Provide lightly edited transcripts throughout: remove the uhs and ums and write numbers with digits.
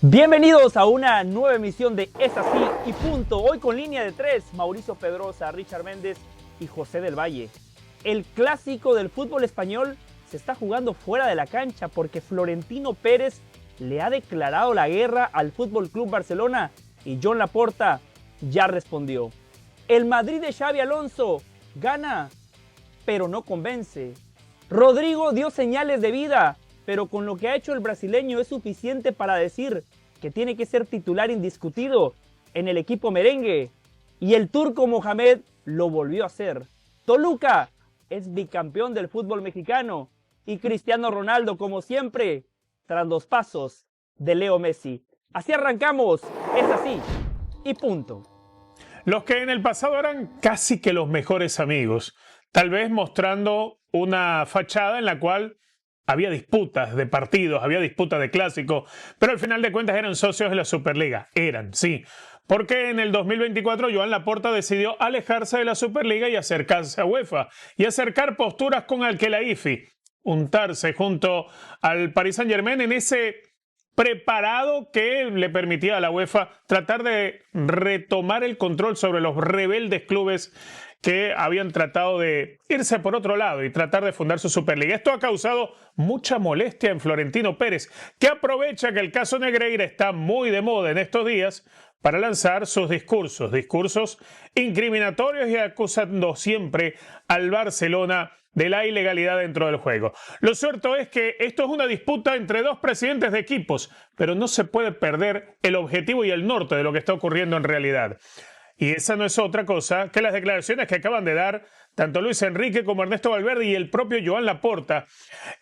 Bienvenidos a una nueva emisión de Es Así y Punto. Hoy con línea de tres, Mauricio Pedrosa, Richard Méndez y José del Valle. El clásico del fútbol español se está jugando fuera de la cancha porque Florentino Pérez le ha declarado la guerra al Fútbol Club Barcelona y Joan Laporta ya respondió. El Madrid de Xabi Alonso gana, pero no convence. Rodrigo dio señales de vida, pero con lo que ha hecho el brasileño es suficiente para decir que tiene que ser titular indiscutido en el equipo merengue. Y el turco Mohamed lo volvió a hacer. Toluca es bicampeón del fútbol mexicano y Cristiano Ronaldo, como siempre, tras los pasos de Leo Messi. Así arrancamos, es así y punto. Los que en el pasado eran casi que los mejores amigos, tal vez mostrando una fachada en la cual había disputas de partidos, había disputas de clásicos, pero al final de cuentas eran socios de la Superliga. Eran, sí. Porque en el 2024 Joan Laporta decidió alejarse de la Superliga y acercarse a UEFA y acercar posturas con Al-Khelaifi, untarse junto al Paris Saint-Germain en ese preparado que le permitía a la UEFA tratar de retomar el control sobre los rebeldes clubes que habían tratado de irse por otro lado y tratar de fundar su Superliga. Esto ha causado mucha molestia en Florentino Pérez, que aprovecha que el caso Negreira está muy de moda en estos días para lanzar sus discursos incriminatorios y acusando siempre al Barcelona de la ilegalidad dentro del juego. Lo cierto es que esto es una disputa entre dos presidentes de equipos, pero no se puede perder el objetivo y el norte de lo que está ocurriendo en realidad. Y esa no es otra cosa que las declaraciones que acaban de dar tanto Luis Enrique como Ernesto Valverde y el propio Joan Laporta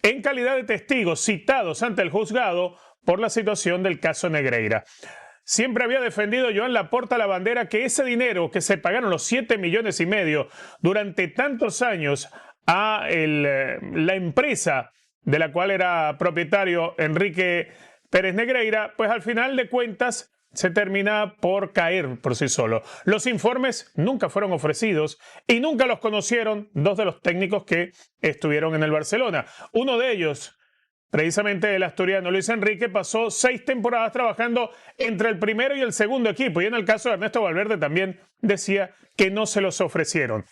en calidad de testigos citados ante el juzgado por la situación del caso Negreira. Siempre había defendido Joan Laporta la bandera que ese dinero que se pagaron los 7,5 millones durante tantos años a la empresa de la cual era propietario Enrique Pérez Negreira, pues al final de cuentas se termina por caer por sí solo. Los informes nunca fueron ofrecidos y nunca los conocieron dos de los técnicos que estuvieron en el Barcelona. Uno de ellos, precisamente el asturiano Luis Enrique, pasó 6 temporadas trabajando entre el primero y el segundo equipo. Y en el caso de Ernesto Valverde también decía que no se los ofrecieron.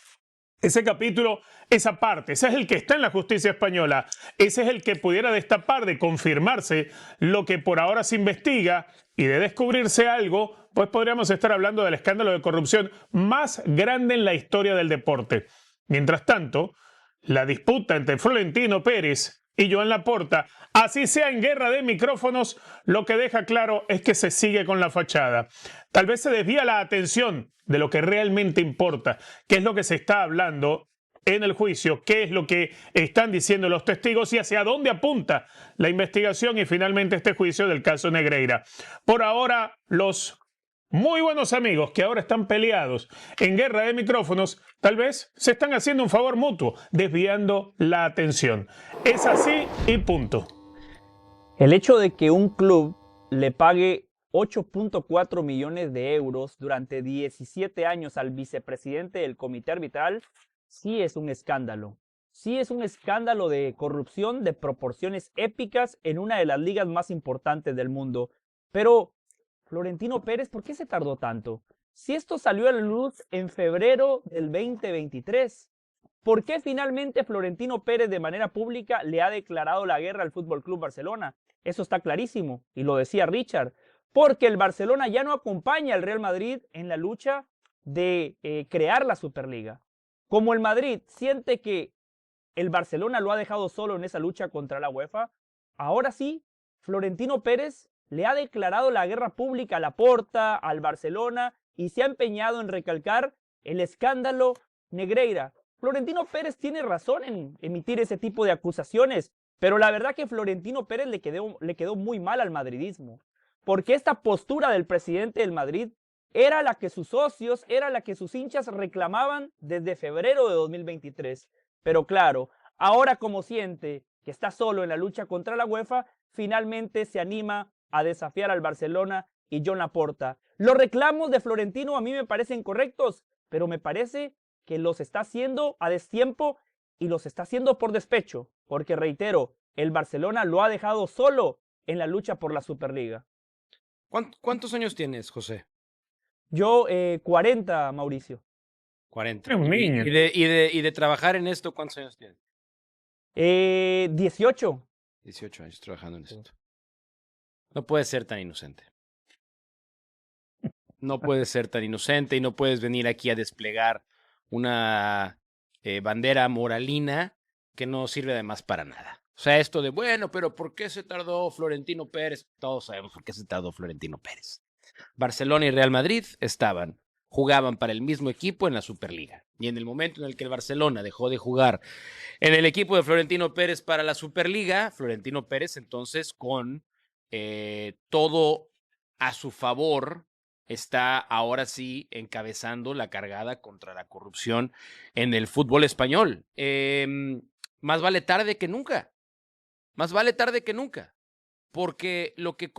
Ese capítulo, esa parte, ese es el que está en la justicia española. Ese es el que pudiera destapar, de confirmarse lo que por ahora se investiga y de descubrirse algo, pues podríamos estar hablando del escándalo de corrupción más grande en la historia del deporte. Mientras tanto, la disputa entre Florentino Pérez y Joan Laporta, así sea en guerra de micrófonos, lo que deja claro es que se sigue con la fachada. Tal vez se desvía la atención de lo que realmente importa, qué es lo que se está hablando en el juicio, qué es lo que están diciendo los testigos y hacia dónde apunta la investigación y finalmente este juicio del caso Negreira. Por ahora, los muy buenos amigos que ahora están peleados en guerra de micrófonos, tal vez se están haciendo un favor mutuo, desviando la atención. Es así y punto. El hecho de que un club le pague 8.4 millones de euros durante 17 años al vicepresidente del comité arbitral, sí es un escándalo. Sí es un escándalo de corrupción de proporciones épicas en una de las ligas más importantes del mundo. Pero, Florentino Pérez, ¿por qué se tardó tanto? Si esto salió a la luz en febrero del 2023, ¿por qué finalmente Florentino Pérez de manera pública le ha declarado la guerra al Fútbol Club Barcelona? Eso está clarísimo, y lo decía Richard, porque el Barcelona ya no acompaña al Real Madrid en la lucha de crear la Superliga. Como el Madrid siente que el Barcelona lo ha dejado solo en esa lucha contra la UEFA, ahora sí, Florentino Pérez le ha declarado la guerra pública a Laporta, al Barcelona, y se ha empeñado en recalcar el escándalo Negreira. Florentino Pérez tiene razón en emitir ese tipo de acusaciones, pero la verdad que Florentino Pérez le quedó muy mal al madridismo, porque esta postura del presidente del Madrid era la que sus socios, era la que sus hinchas reclamaban desde febrero de 2023. Pero claro, ahora como siente que está solo en la lucha contra la UEFA, finalmente se anima a desafiar al Barcelona y Joan Laporta. Los reclamos de Florentino a mí me parecen correctos, pero me parece que los está haciendo a destiempo y los está haciendo por despecho, porque reitero, el Barcelona lo ha dejado solo en la lucha por la Superliga. ¿Cuántos años tienes, José? Yo, 40, Mauricio. 40. Es un niño. ¿Y de trabajar en esto, cuántos años tienes? 18. 18 años trabajando en esto. No puedes ser tan inocente. No puedes ser tan inocente y no puedes venir aquí a desplegar una bandera moralina que no sirve además para nada. O sea, esto de, bueno, pero ¿por qué se tardó Florentino Pérez? Todos sabemos por qué se tardó Florentino Pérez. Barcelona y Real Madrid jugaban para el mismo equipo en la Superliga. Y en el momento en el que el Barcelona dejó de jugar en el equipo de Florentino Pérez para la Superliga, Florentino Pérez entonces con todo a su favor está ahora sí encabezando la cargada contra la corrupción en el fútbol español. Más vale tarde que nunca. Más vale tarde que nunca. Porque lo que no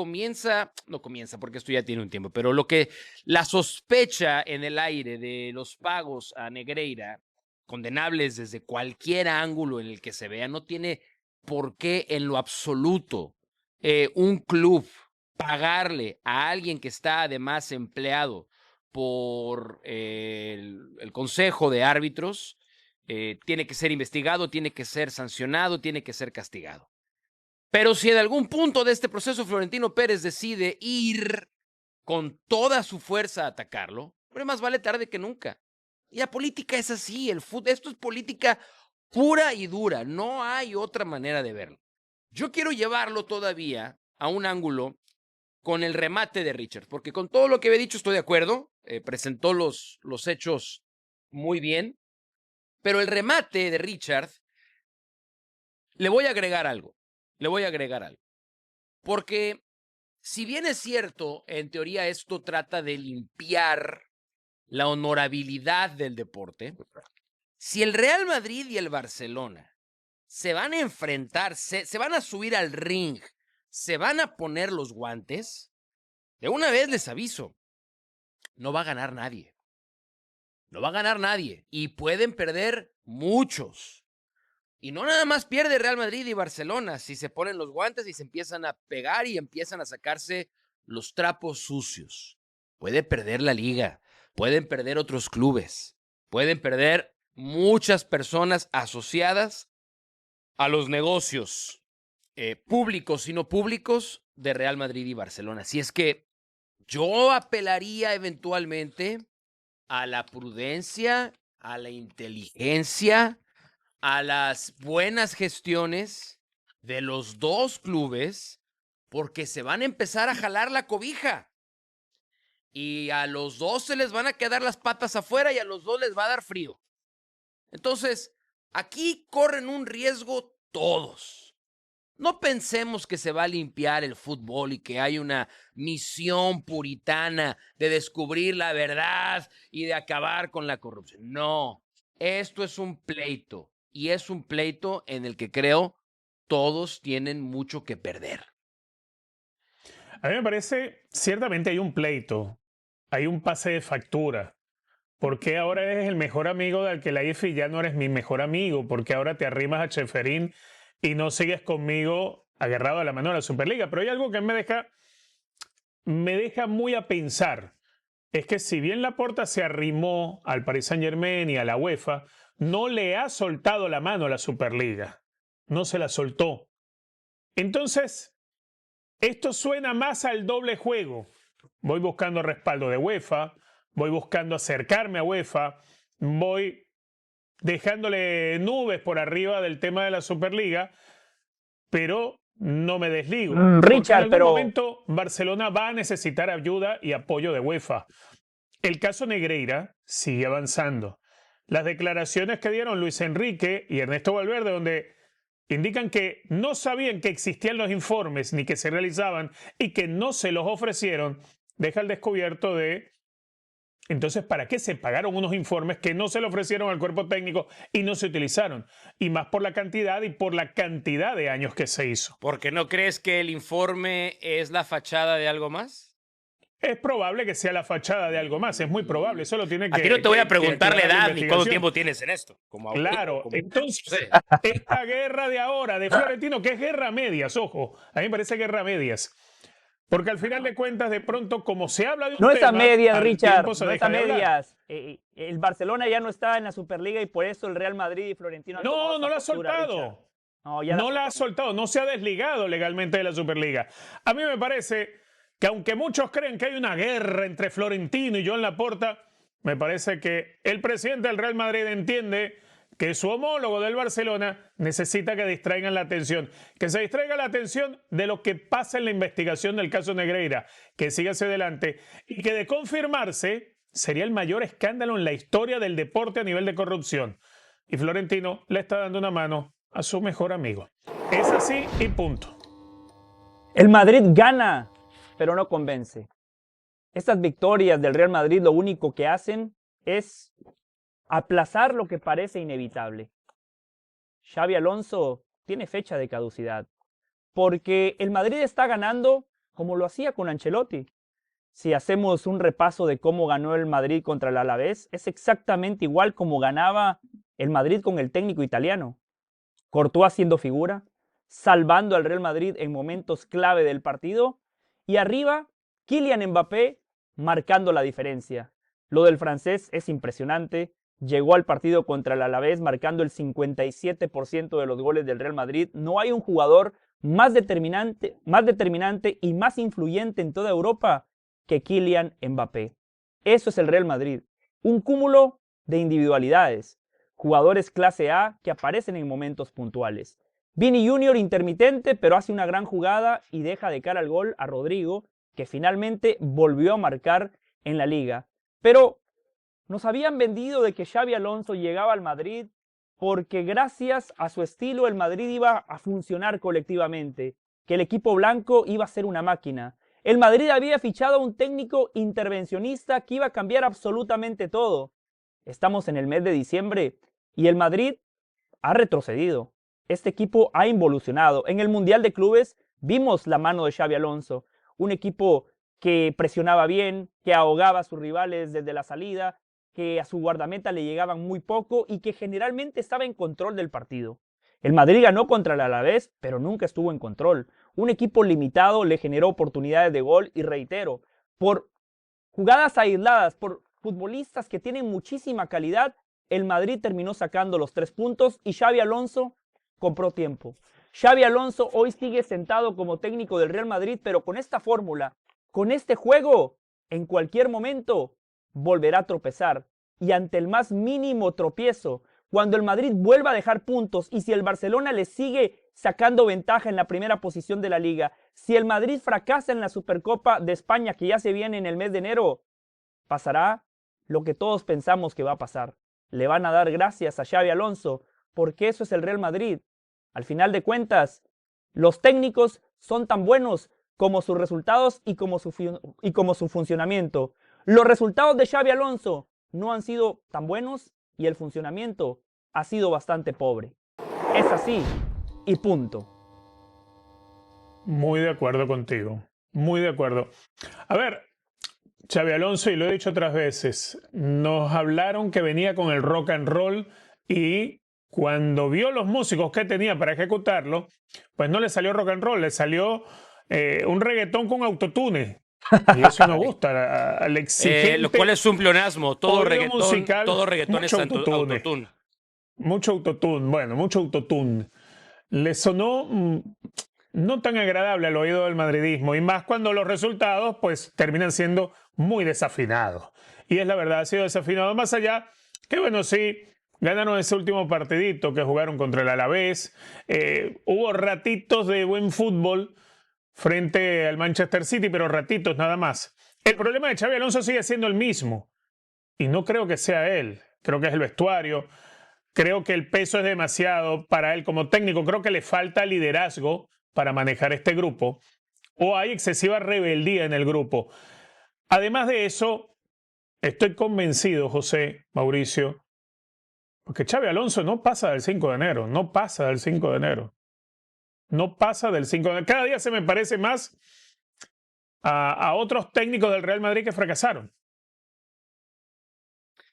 comienza porque esto ya tiene un tiempo, pero la sospecha en el aire de los pagos a Negreira, condenables desde cualquier ángulo en el que se vea, no tiene por qué en lo absoluto un club pagarle a alguien que está además empleado por el Consejo de Árbitros. Tiene que ser investigado, tiene que ser sancionado, tiene que ser castigado. Pero si en algún punto de este proceso Florentino Pérez decide ir con toda su fuerza a atacarlo, pero más vale tarde que nunca. Y la política es así, esto es política pura y dura, no hay otra manera de verlo. Yo quiero llevarlo todavía a un ángulo con el remate de Richard, porque con todo lo que he dicho estoy de acuerdo, presentó los hechos muy bien, pero el remate de Richard, le voy a agregar algo. Porque si bien es cierto, en teoría esto trata de limpiar la honorabilidad del deporte, si el Real Madrid y el Barcelona se van a enfrentar, se van a subir al ring, se van a poner los guantes, de una vez les aviso, no va a ganar nadie. No va a ganar nadie. Y pueden perder muchos. Y no nada más pierde Real Madrid y Barcelona si se ponen los guantes y se empiezan a pegar y empiezan a sacarse los trapos sucios. Puede perder la liga, pueden perder otros clubes, pueden perder muchas personas asociadas a los negocios públicos y no públicos de Real Madrid y Barcelona. Así es que yo apelaría eventualmente a la prudencia, a la inteligencia, a las buenas gestiones de los dos clubes, porque se van a empezar a jalar la cobija. Y a los dos se les van a quedar las patas afuera y a los dos les va a dar frío. Entonces, aquí corren un riesgo todos. No pensemos que se va a limpiar el fútbol y que hay una misión puritana de descubrir la verdad y de acabar con la corrupción. No, esto es un pleito. Y es un pleito en el que creo todos tienen mucho que perder. A mí me parece, ciertamente hay un pleito, hay un pase de factura. ¿Por qué ahora eres el mejor amigo de Al-Khelaifi y ya no eres mi mejor amigo? ¿Por qué ahora te arrimas a Cheferín y no sigues conmigo agarrado a la mano de la Superliga? Pero hay algo que me deja muy a pensar. Es que si bien Laporta se arrimó al Paris Saint-Germain y a la UEFA, no le ha soltado la mano a la Superliga. No se la soltó. Entonces, esto suena más al doble juego. Voy buscando respaldo de UEFA, voy buscando acercarme a UEFA, voy dejándole nubes por arriba del tema de la Superliga, pero no me desligo. Richard, en algún momento Barcelona va a necesitar ayuda y apoyo de UEFA. El caso Negreira sigue avanzando. Las declaraciones que dieron Luis Enrique y Ernesto Valverde, donde indican que no sabían que existían los informes ni que se realizaban y que no se los ofrecieron, deja al descubierto de, entonces, ¿para qué se pagaron unos informes que no se le ofrecieron al cuerpo técnico y no se utilizaron? Y más por la cantidad y por la cantidad de años que se hizo. ¿Porque no crees que el informe es la fachada de algo más? Es probable que sea la fachada de algo más, es muy probable. Eso lo tiene que. Aquí no te voy a preguntar la aclarar edad ni cuánto tiempo tienes en esto. Claro, entonces, esta guerra de ahora, de Florentino, que es guerra a medias, ojo, a mí me parece guerra a medias. Porque al final de cuentas, de pronto, como se habla de un No es a tema, medias, al Richard, tiempo se no es deja a de hablar. medias. El Barcelona ya no está en la Superliga y por eso el Real Madrid y Florentino han tomado No, esa no la ha postura, Richard. soltado. No, ya No la ha soltó. soltado, no se ha desligado legalmente de la Superliga. A mí me parece que aunque muchos creen que hay una guerra entre Florentino y Joan Laporta, me parece que el presidente del Real Madrid entiende que su homólogo del Barcelona necesita que distraigan la atención, que se distraiga la atención de lo que pasa en la investigación del caso Negreira, que siga hacia adelante y que de confirmarse sería el mayor escándalo en la historia del deporte a nivel de corrupción. Y Florentino le está dando una mano a su mejor amigo. Es así y punto. El Madrid gana, pero no convence. Estas victorias del Real Madrid lo único que hacen es aplazar lo que parece inevitable. Xabi Alonso tiene fecha de caducidad, porque el Madrid está ganando como lo hacía con Ancelotti. Si hacemos un repaso de cómo ganó el Madrid contra el Alavés, es exactamente igual como ganaba el Madrid con el técnico italiano. Courtois haciendo figura, salvando al Real Madrid en momentos clave del partido, y arriba, Kylian Mbappé marcando la diferencia. Lo del francés es impresionante. Llegó al partido contra el Alavés marcando el 57% de los goles del Real Madrid. No hay un jugador más determinante y más influyente en toda Europa que Kylian Mbappé. Eso es el Real Madrid. Un cúmulo de individualidades. Jugadores clase A que aparecen en momentos puntuales. Vini Jr. intermitente, pero hace una gran jugada y deja de cara al gol a Rodrigo, que finalmente volvió a marcar en la liga. Pero nos habían vendido de que Xabi Alonso llegaba al Madrid porque gracias a su estilo el Madrid iba a funcionar colectivamente, que el equipo blanco iba a ser una máquina. El Madrid había fichado a un técnico intervencionista que iba a cambiar absolutamente todo. Estamos en el mes de diciembre y el Madrid ha retrocedido. Este equipo ha involucionado. En el Mundial de Clubes vimos la mano de Xabi Alonso, un equipo que presionaba bien, que ahogaba a sus rivales desde la salida, que a su guardameta le llegaban muy poco y que generalmente estaba en control del partido. El Madrid ganó contra el Alavés, pero nunca estuvo en control. Un equipo limitado le generó oportunidades de gol y reitero, por jugadas aisladas, por futbolistas que tienen muchísima calidad, el Madrid terminó sacando los 3 puntos y Xabi Alonso compró tiempo. Xabi Alonso hoy sigue sentado como técnico del Real Madrid, pero con esta fórmula, con este juego, en cualquier momento volverá a tropezar. Y ante el más mínimo tropiezo, cuando el Madrid vuelva a dejar puntos y si el Barcelona le sigue sacando ventaja en la primera posición de la Liga, si el Madrid fracasa en la Supercopa de España que ya se viene en el mes de enero, pasará lo que todos pensamos que va a pasar. Le van a dar gracias a Xabi Alonso, porque eso es el Real Madrid. Al final de cuentas, los técnicos son tan buenos como sus resultados y como su funcionamiento. Los resultados de Xabi Alonso no han sido tan buenos y el funcionamiento ha sido bastante pobre. Es así y punto. Muy de acuerdo contigo, muy de acuerdo. A ver, Xabi Alonso, y lo he dicho otras veces, nos hablaron que venía con el rock and roll y cuando vio los músicos que tenía para ejecutarlo, pues no le salió rock and roll, le salió un reggaetón con autotune. Y eso no gusta al exigente. Lo cual es un pleonasmo. Todo oído reggaetón, musical, todo reggaetón es mucho autotune. autotune. Mucho autotune, bueno, mucho autotune. Le sonó no tan agradable al oído del madridismo y más cuando los resultados pues terminan siendo muy desafinados. Y es la verdad, ha sido desafinado. Más allá, que bueno, sí, ganaron ese último partidito que jugaron contra el Alavés. Hubo ratitos de buen fútbol frente al Manchester City, pero ratitos nada más. El problema de Xabi Alonso sigue siendo el mismo. Y no creo que sea él. Creo que es el vestuario. Creo que el peso es demasiado para él como técnico. Creo que le falta liderazgo para manejar este grupo. O hay excesiva rebeldía en el grupo. Además de eso, estoy convencido, José, Mauricio, porque Xabi Alonso no pasa del 5 de enero. No pasa del 5 de enero. No pasa del 5 de enero. Cada día se me parece más a otros técnicos del Real Madrid que fracasaron.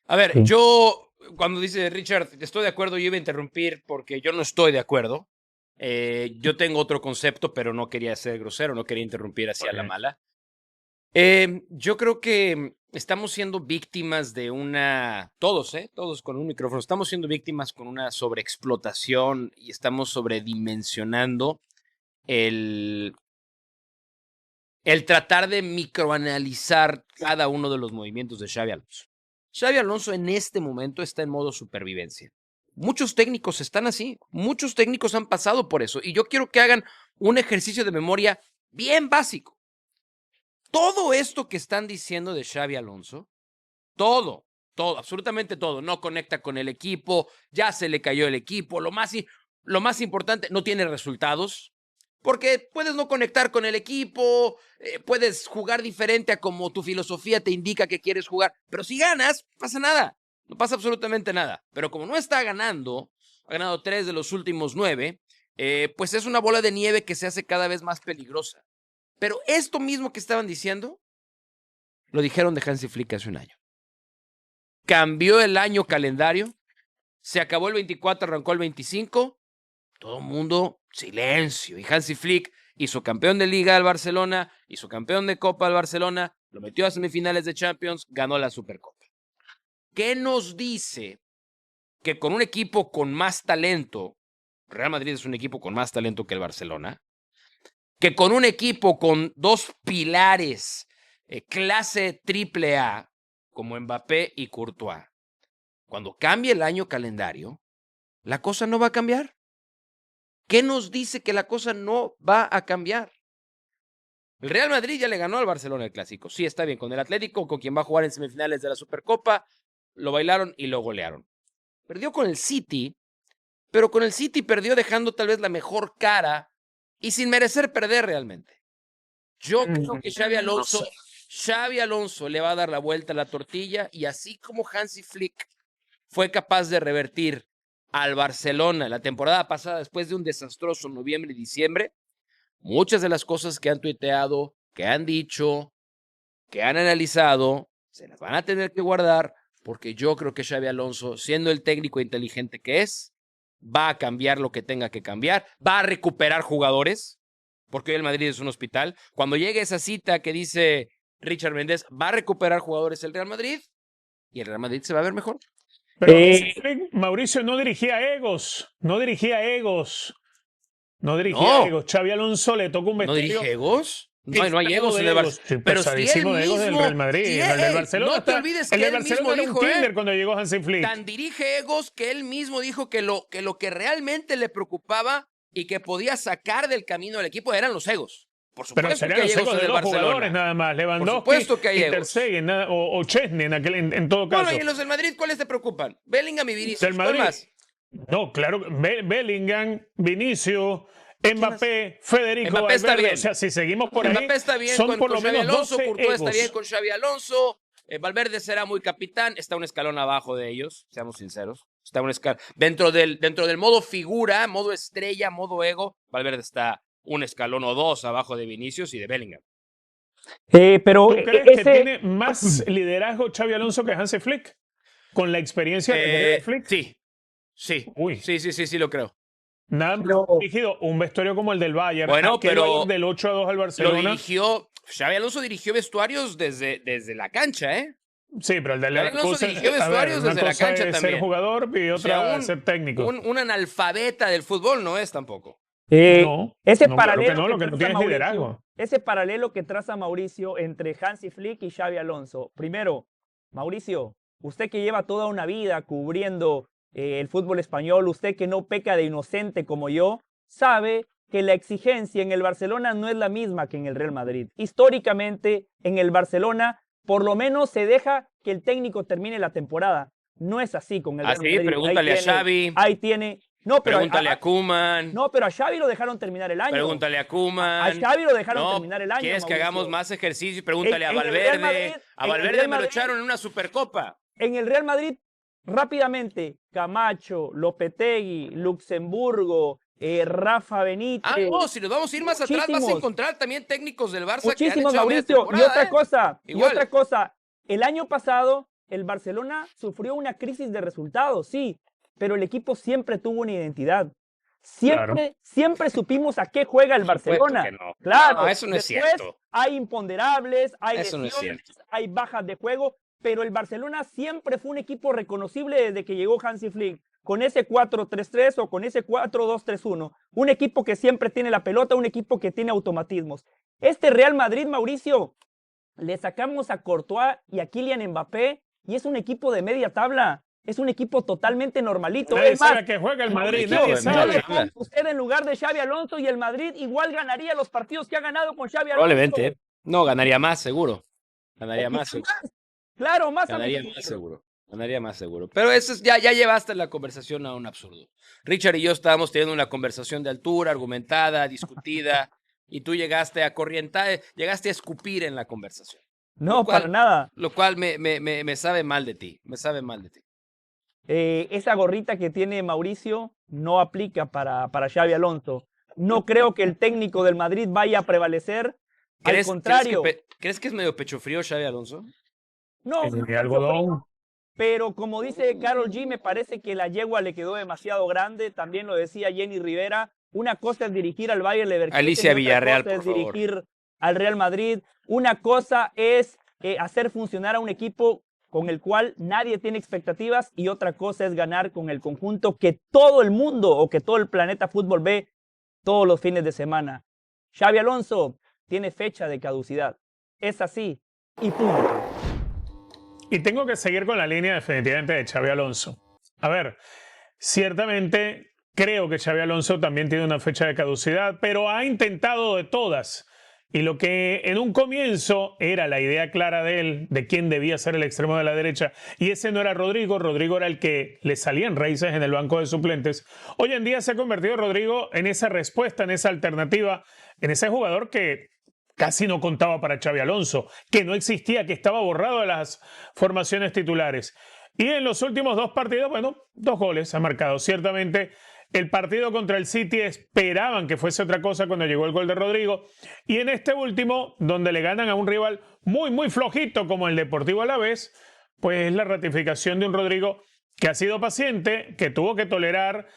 A ver, sí. Yo, cuando dice Richard, estoy de acuerdo, yo iba a interrumpir porque yo no estoy de acuerdo. Yo tengo otro concepto, pero no quería ser grosero, no quería interrumpir así a la mala. Yo creo que estamos siendo víctimas de todos con un micrófono, estamos siendo víctimas con una sobreexplotación y estamos sobredimensionando el tratar de microanalizar cada uno de los movimientos de Xabi Alonso. Xabi Alonso en este momento está en modo supervivencia. Muchos técnicos están así, muchos técnicos han pasado por eso y yo quiero que hagan un ejercicio de memoria bien básico. Todo esto que están diciendo de Xabi Alonso, todo, absolutamente todo, no conecta con el equipo, ya se le cayó el equipo, lo más importante, no tiene resultados, porque puedes no conectar con el equipo, puedes jugar diferente a como tu filosofía te indica que quieres jugar, pero si ganas, no pasa nada, no pasa absolutamente nada. Pero como no está ganando, ha ganado 3 de los últimos 9, pues es una bola de nieve que se hace cada vez más peligrosa. Pero esto mismo que estaban diciendo, lo dijeron de Hansi Flick hace un año. Cambió el año calendario, se acabó el 24, arrancó el 25, todo el mundo, silencio. Y Hansi Flick hizo campeón de Liga al Barcelona, hizo campeón de Copa al Barcelona, lo metió a semifinales de Champions, ganó la Supercopa. ¿Qué nos dice que con un equipo con más talento, Real Madrid es un equipo con más talento que el Barcelona, que con un equipo con 2 pilares clase AAA como Mbappé y Courtois, cuando cambie el año calendario, la cosa no va a cambiar? ¿Qué nos dice que la cosa no va a cambiar? El Real Madrid ya le ganó al Barcelona el Clásico. Sí, está bien, con el Atlético, con quien va a jugar en semifinales de la Supercopa, lo bailaron y lo golearon. Perdió con el City, pero con el City perdió dejando tal vez la mejor cara y sin merecer perder realmente. Yo creo que Xabi Alonso le va a dar la vuelta a la tortilla y así como Hansi Flick fue capaz de revertir al Barcelona la temporada pasada después de un desastroso noviembre y diciembre, muchas de las cosas que han tuiteado, que han dicho, que han analizado, se las van a tener que guardar porque yo creo que Xabi Alonso, siendo el técnico inteligente que es, va a cambiar lo que tenga que cambiar, va a recuperar jugadores, porque hoy el Madrid es un hospital. Cuando llegue esa cita que dice Richard Méndez, va a recuperar jugadores el Real Madrid y el Real Madrid se va a ver mejor. Pero Mauricio no dirigía egos, no dirigía egos. Xabi Alonso le tocó un ¿No vestuario. dirige egos? No hay egos en el Barcelona. Pero sí él mismo, de egos del Real Madrid. Sí, el del Barcelona no te olvides que él mismo dijo, cuando llegó Hansi Flick. Tan dirige egos que él mismo dijo que lo que realmente le preocupaba y que podía sacar del camino al equipo eran los egos. Por supuesto que hay egos en el Barcelona. Jugadores nada más, Lewandowski, por supuesto que hay y Ter Stegen, o Chesney en todo caso. Bueno, y los del Madrid, ¿cuáles te preocupan? Bellingham y Vinicius. ¿Cuál más? No, claro, Bellingham, Vinicius, Mbappé, Federico Mbappé está Valverde. bien. O sea, si seguimos por ahí, Mbappé está bien son con por lo Xabi menos Alonso, 12 Courtois está egos. bien con Xabi Alonso, Valverde será muy capitán, está un escalón abajo de ellos, seamos sinceros. Está un escalón dentro del modo figura, modo estrella, modo ego, Valverde está un escalón o 2 abajo de Vinicius y de Bellingham. Pero ¿Tú crees que tiene más liderazgo Xabi Alonso que Hansi Flick? Con la experiencia de Flick. Sí. Uy. Sí, lo creo. Nada más dirigido un vestuario como el del Bayern. Bueno, pero del 8-2 al Barcelona. Xabi Alonso dirigió vestuarios desde la cancha, ¿eh? Sí, pero el del Alonso dirigió vestuarios desde la cancha también. Ser jugador y otra ser técnico. Un analfabeta del fútbol no es tampoco. Ese paralelo que traza Mauricio entre Hansi Flick y Xabi Alonso. Primero, Mauricio, usted que lleva toda una vida cubriendo el fútbol español, usted que no peca de inocente como yo, sabe que la exigencia en el Barcelona no es la misma que en el Real Madrid. Históricamente, en el Barcelona, por lo menos se deja que el técnico termine la temporada. No es así con el Real Madrid. Pregúntale a Xavi. Ahí tiene... No, pero pregúntale a Koeman. No, pero a Xavi lo dejaron terminar el año. Pregúntale a Koeman. A Xavi lo dejaron terminar el año. ¿Quieres que hagamos más ejercicio? Pregúntale a Valverde. A Valverde me lo echaron en una Supercopa. En el Real Madrid, rápidamente, Camacho, Lopetegui, Luxemburgo, Rafa Benítez. Si nos vamos a ir más atrás, vas a encontrar también técnicos del Barça muchísimos, que han hecho Mauricio. Y otra cosa, el año pasado el Barcelona sufrió una crisis de resultados, sí, pero el equipo siempre tuvo una identidad. siempre supimos a qué juega el Barcelona. No. Claro, No, eso no es cierto. Hay imponderables, hay Eso no es lesiones, cierto. hay bajas de juego, pero el Barcelona siempre fue un equipo reconocible desde que llegó Hansi Flick, con ese 4-3-3 o con ese 4-2-3-1. Un equipo que siempre tiene la pelota, un equipo que tiene automatismos. Este Real Madrid, Mauricio, le sacamos a Courtois y a Kylian Mbappé y es un equipo de media tabla. Es un equipo totalmente normalito. Nadie Es más, sabe que juega el Madrid, Mauricio, nadie yo sabe. le pongo usted en lugar de Xabi Alonso y el Madrid igual ganaría los partidos que ha ganado con Xabi Alonso. Probablemente. No, ganaría más, seguro. Ganaría más, seguro. Claro, más Ganaría más, seguro. Ganaría más, seguro. Pero eso es, ya llevaste la conversación a un absurdo. Richard y yo estábamos teniendo una conversación de altura, argumentada, discutida, y tú llegaste a corrientar, llegaste a escupir en la conversación. No, para nada. Lo cual me sabe mal de ti. Me sabe mal de ti. Esa gorrita que tiene Mauricio no aplica para Xabi Alonso. No creo que el técnico del Madrid vaya a prevalecer. Al contrario. ¿Crees que es medio pecho frío Xabi Alonso? No, algodón. pero como dice Karol G, me parece que la yegua le quedó demasiado grande. También lo decía Jenny Rivera. Una cosa es dirigir al Bayer Leverkusen. Alicia Villarreal, otra cosa por es favor. dirigir al Real Madrid. Una cosa es hacer funcionar a un equipo con el cual nadie tiene expectativas y otra cosa es ganar con el conjunto que todo el mundo o que todo el planeta fútbol ve todos los fines de semana. Xabi Alonso tiene fecha de caducidad. Es así y punto. Y tengo que seguir con la línea definitivamente de Xabi Alonso. A ver, ciertamente creo que Xabi Alonso también tiene una fecha de caducidad, pero ha intentado de todas. Y lo que en un comienzo era la idea clara de él, de quién debía ser el extremo de la derecha, y ese no era Rodrigo, Rodrigo era el que le salían raíces en el banco de suplentes. Hoy en día se ha convertido Rodrigo en esa respuesta, en esa alternativa, en ese jugador que casi no contaba para Xabi Alonso, que no existía, que estaba borrado de las formaciones titulares. Y en los últimos 2 partidos, bueno, 2 goles ha marcado. Ciertamente el partido contra el City esperaban que fuese otra cosa cuando llegó el gol de Rodrigo. Y en este último, donde le ganan a un rival muy, muy flojito como el Deportivo Alavés, pues es la ratificación de un Rodrigo que ha sido paciente, que tuvo que tolerar,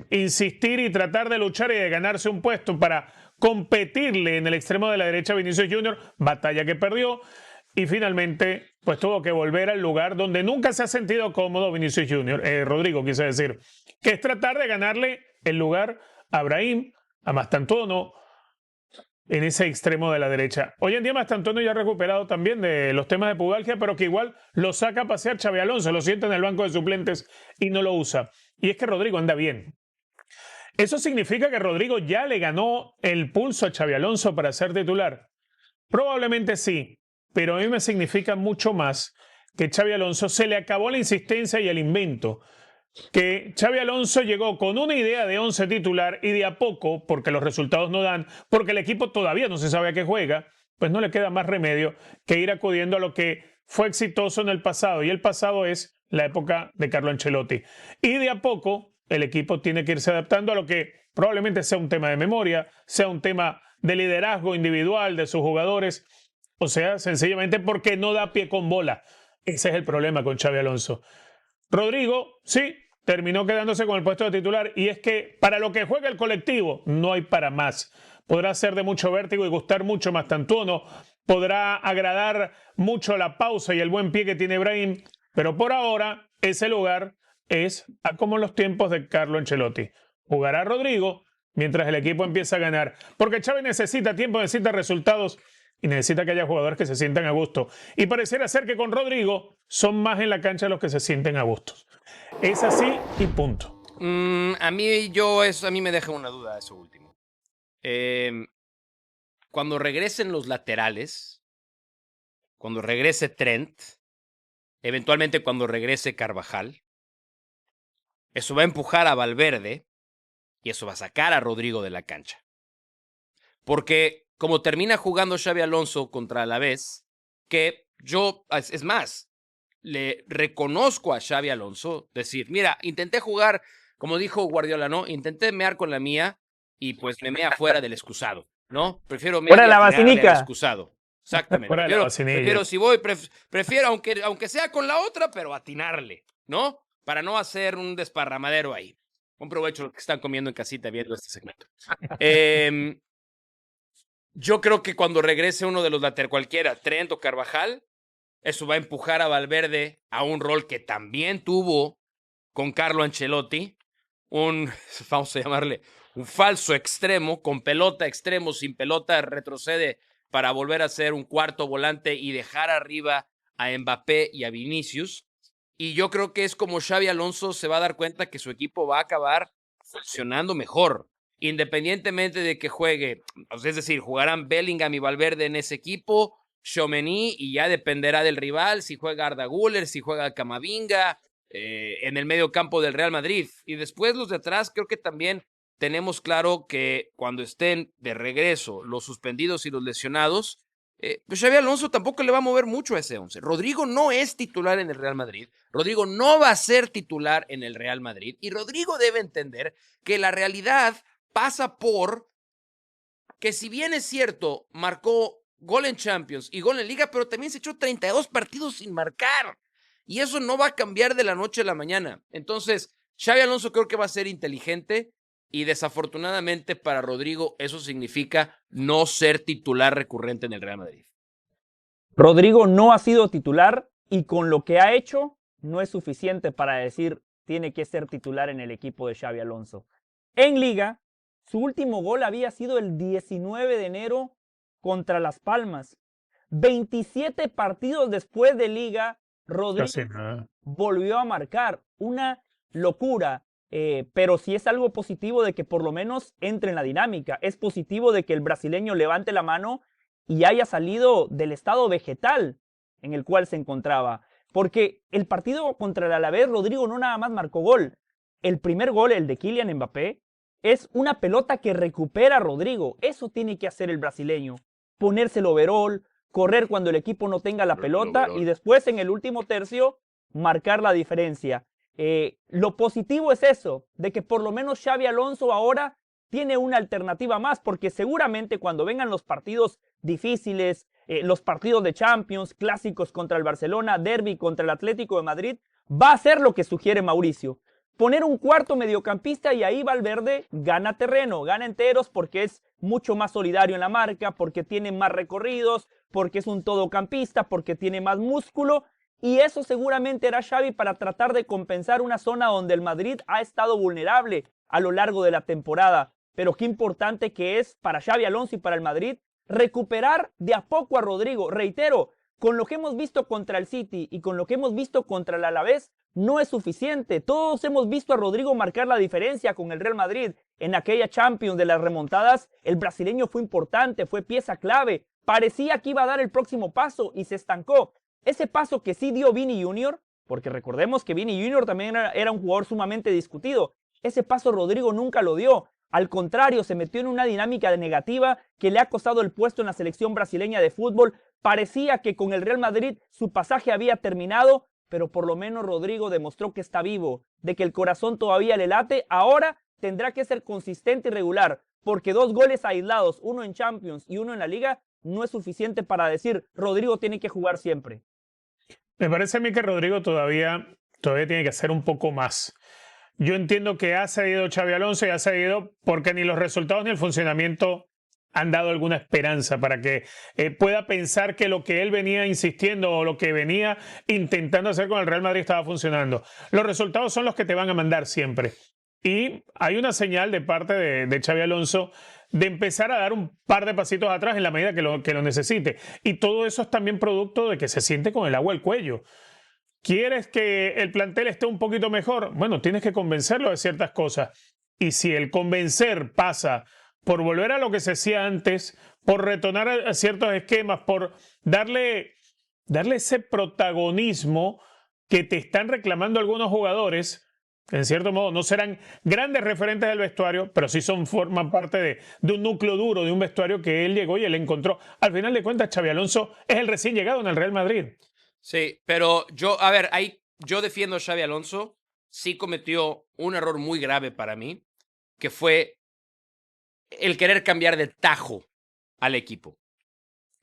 insistir y tratar de luchar y de ganarse un puesto para competirle en el extremo de la derecha a Vinicius Junior, batalla que perdió. Y finalmente, pues tuvo que volver al lugar donde nunca se ha sentido cómodo Vinicius Junior, Rodrigo, quise decir, que es tratar de ganarle el lugar a Brahim, a Mastantuono, en ese extremo de la derecha. Hoy en día Mastantuono ya ha recuperado también de los temas de pubalgia, pero que igual lo saca a pasear Xabi Alonso, lo sienta en el banco de suplentes y no lo usa. Y es que Rodrigo anda bien. ¿Eso significa que Rodrigo ya le ganó el pulso a Xabi Alonso para ser titular? Probablemente sí. Pero a mí me significa mucho más que Xabi Alonso se le acabó la insistencia y el invento. Que Xabi Alonso llegó con una idea de 11 titular y de a poco, porque los resultados no dan, porque el equipo todavía no se sabe a qué juega, pues no le queda más remedio que ir acudiendo a lo que fue exitoso en el pasado. Y el pasado es la época de Carlo Ancelotti. Y de a poco el equipo tiene que irse adaptando a lo que probablemente sea un tema de memoria, sea un tema de liderazgo individual de sus jugadores. O sea, sencillamente porque no da pie con bola. Ese es el problema con Xabi Alonso. Rodrigo, sí, terminó quedándose con el puesto de titular y es que para lo que juega el colectivo no hay para más. Podrá ser de mucho vértigo y gustar mucho Mastantuono, podrá agradar mucho la pausa y el buen pie que tiene Brahim, pero por ahora ese lugar es como en los tiempos de Carlo Ancelotti. Jugará Rodrigo mientras el equipo empieza a ganar, porque Xavi necesita tiempo, necesita resultados y necesita que haya jugadores que se sientan a gusto. Y pareciera ser que con Rodrigo son más en la cancha los que se sienten a gusto. Es así y punto. A mí me deja una duda eso último. Cuando regresen los laterales, cuando regrese Trent, eventualmente cuando regrese Carvajal, eso va a empujar a Valverde y eso va a sacar a Rodrigo de la cancha. Porque como termina jugando Xabi Alonso contra Alavés, que yo, es más, le reconozco a Xabi Alonso decir, mira, intenté jugar, como dijo Guardiola, ¿no? Intenté mear con la mía y pues me mea fuera del excusado, ¿no? Prefiero mear fuera la vacinica. del excusado. Exactamente. Prefiero si voy, prefiero aunque sea con la otra, pero atinarle, ¿no? Para no hacer un desparramadero ahí. Buen provecho los que están comiendo en casita viendo este segmento. Yo creo que cuando regrese uno de los laterales, cualquiera, Trent o Carvajal, eso va a empujar a Valverde a un rol que también tuvo con Carlo Ancelotti, vamos a llamarle, un falso extremo, con pelota extremo, sin pelota, retrocede para volver a ser un cuarto volante y dejar arriba a Mbappé y a Vinicius. Y yo creo que es como Xabi Alonso se va a dar cuenta que su equipo va a acabar funcionando mejor, independientemente de que juegue, es decir, jugarán Bellingham y Valverde en ese equipo, Tchouaméni, y ya dependerá del rival, si juega Arda Güler, si juega Camavinga, en el medio campo del Real Madrid. Y después los de atrás, creo que también tenemos claro que cuando estén de regreso los suspendidos y los lesionados, pues Xabi Alonso tampoco le va a mover mucho a ese 11. Rodrigo no es titular en el Real Madrid, Rodrigo no va a ser titular en el Real Madrid, y Rodrigo debe entender que la realidad pasa por que, si bien es cierto, marcó gol en Champions y gol en Liga, pero también se echó 32 partidos sin marcar. Y eso no va a cambiar de la noche a la mañana. Entonces, Xabi Alonso creo que va a ser inteligente, y desafortunadamente para Rodrigo eso significa no ser titular recurrente en el Real Madrid. Rodrigo no ha sido titular y con lo que ha hecho no es suficiente para decir tiene que ser titular en el equipo de Xabi Alonso. En Liga, su último gol había sido el 19 de enero contra Las Palmas. 27 partidos después de Liga, Rodrigo volvió a marcar. Una locura. Pero sí es algo positivo de que por lo menos entre en la dinámica. Es positivo de que el brasileño levante la mano y haya salido del estado vegetal en el cual se encontraba. Porque el partido contra el Alavés, Rodrigo no nada más marcó gol. El primer gol, el de Kylian Mbappé, es una pelota que recupera Rodrigo. Eso tiene que hacer el brasileño. Ponerse el overall, correr cuando el equipo no tenga la pelota y después en el último tercio marcar la diferencia. Lo positivo es eso, de que por lo menos Xabi Alonso ahora tiene una alternativa más, porque seguramente cuando vengan los partidos difíciles, los partidos de Champions, clásicos contra el Barcelona, derbi contra el Atlético de Madrid, va a hacer lo que sugiere Mauricio. Poner un cuarto mediocampista y ahí Valverde gana terreno, gana enteros porque es mucho más solidario en la marca, porque tiene más recorridos, porque es un todocampista, porque tiene más músculo. Y eso seguramente era Xavi para tratar de compensar una zona donde el Madrid ha estado vulnerable a lo largo de la temporada. Pero qué importante que es para Xabi Alonso y para el Madrid recuperar de a poco a Rodrigo. Reitero, con lo que hemos visto contra el City y con lo que hemos visto contra el Alavés, no es suficiente. Todos hemos visto a Rodrigo marcar la diferencia con el Real Madrid. En aquella Champions de las remontadas, el brasileño fue importante, fue pieza clave. Parecía que iba a dar el próximo paso y se estancó. Ese paso que sí dio Vini Jr., porque recordemos que Vini Jr. también era un jugador sumamente discutido, ese paso Rodrigo nunca lo dio. Al contrario, se metió en una dinámica negativa que le ha costado el puesto en la selección brasileña de fútbol. Parecía que con el Real Madrid su pasaje había terminado, pero por lo menos Rodrigo demostró que está vivo, de que el corazón todavía le late. Ahora tendrá que ser consistente y regular, porque 2 goles aislados, uno en Champions y uno en la Liga, no es suficiente para decir Rodrigo tiene que jugar siempre. Me parece a mí que Rodrigo todavía tiene que hacer un poco más. Yo entiendo que ha seguido Xabi Alonso y ha seguido porque ni los resultados ni el funcionamiento han dado alguna esperanza para que pueda pensar que lo que él venía insistiendo o lo que venía intentando hacer con el Real Madrid estaba funcionando. Los resultados son los que te van a mandar siempre. Y hay una señal de parte de Xabi Alonso de empezar a dar un par de pasitos atrás en la medida que lo necesite. Y todo eso es también producto de que se siente con el agua al cuello. ¿Quieres que el plantel esté un poquito mejor? Bueno, tienes que convencerlo de ciertas cosas. Y si el convencer pasa por volver a lo que se hacía antes, por retornar a ciertos esquemas, por darle ese protagonismo que te están reclamando algunos jugadores, que en cierto modo no serán grandes referentes del vestuario, pero sí forman parte de un núcleo duro, de un vestuario que él llegó y él encontró. Al final de cuentas, Xabi Alonso es el recién llegado en el Real Madrid. Sí, pero yo defiendo a Xabi Alonso. Sí cometió un error muy grave para mí, que fue el querer cambiar de tajo al equipo.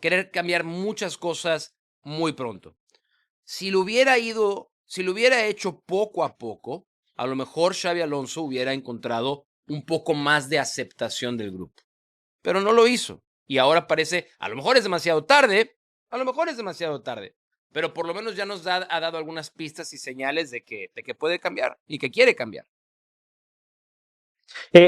Querer cambiar muchas cosas muy pronto. Si lo hubiera hecho poco a poco, a lo mejor Xabi Alonso hubiera encontrado un poco más de aceptación del grupo. Pero no lo hizo. Y ahora parece, a lo mejor es demasiado tarde, pero por lo menos ya nos ha dado algunas pistas y señales de que puede cambiar y que quiere cambiar.